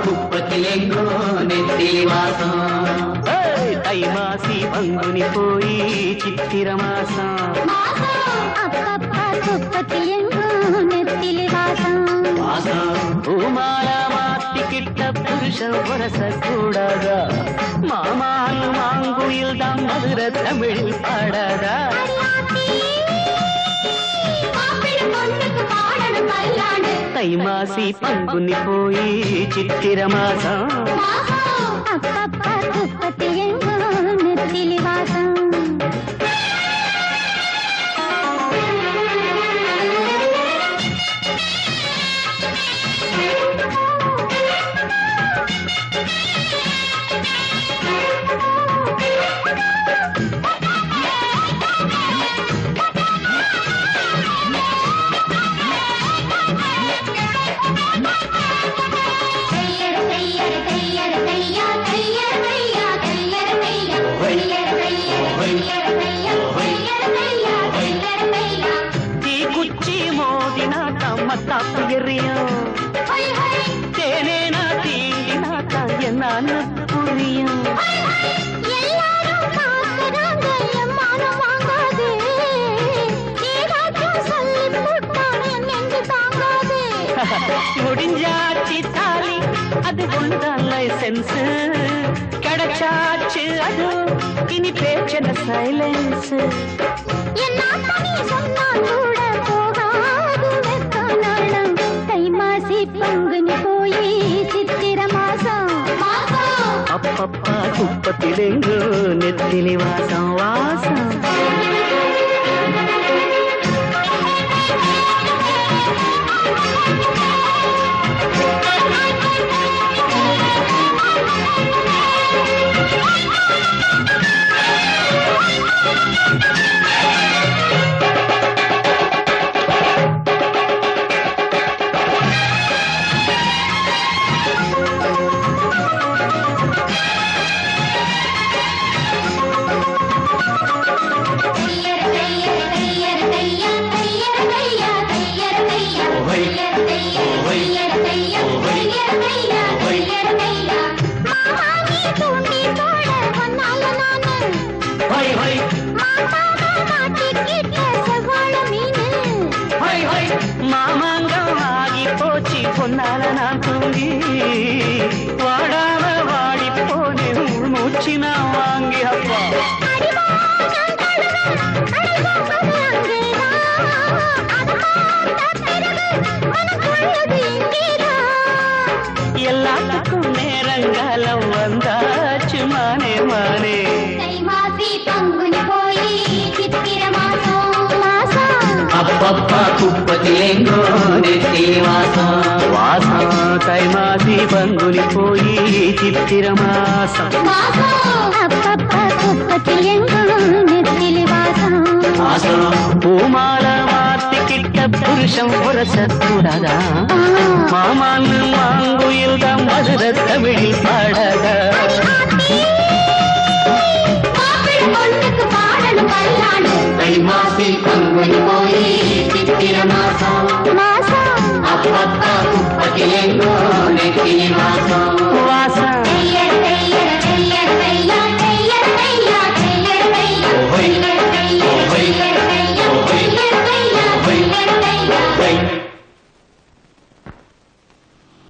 కుప్పతిలెంగో నెత్తిలి మాసం తైమాసి పంగుని పోయి చిత్తిర మాసం కుప్పతిలెంగో నెత్తిలి వాసం பூமால மாத்திக்கிட்ட புருஷன் வரச கூடாதா மாமான் மாங்குயில் தான் மதுர தமிழில் பாடாதா தைமாசி பங்குனி போய் சித்திர மாசம் కుప్పతిలెంగో నెత్తిలి వాసం மத்தாப்பு எறியும் தேனேனா தீண்டினாக்கா என்ன புரியும் முடிஞ்சாச்சு தாலி அது ஒன்றுதான் லைசன்ஸ் கிடைச்சாச்சு அது இனி பேச்சன சைலன்ஸ் பங்குனி போய் சித்திர மாசம் அப்பப்பா குப்பத்திலெங்கோ நெத்திலி வாசம் வாசம் மாமாங்கம் ஆகி போச்சு பொன்னால நான் தூங்கி வாடாம வாடி போனே மூச்சு நான் வாங்கி அப்பா எல்லாத்துக்கும் நேரங்காலம் வந்தாச்சு மானே மானே அப்பப்பா குப்பத்திலெங்கோ நெத்திலி வாசம் வாசம் தைமாசி பங்குனி போய் சித்திர மாசம் కుప్పతిలెంగో నెత్తిలి వాసం பூமால மாத்திக்கிட்ட புருஷன் உரச கூடாதா மாமான் மாங்குயில் தான் மதுர தமிழில் பாடாதா தைமாசி பங்குனி போய் சித்திர மாசம் அப்பப்பா குப்பத்திலெங்கோ நெத்திலி வாசம்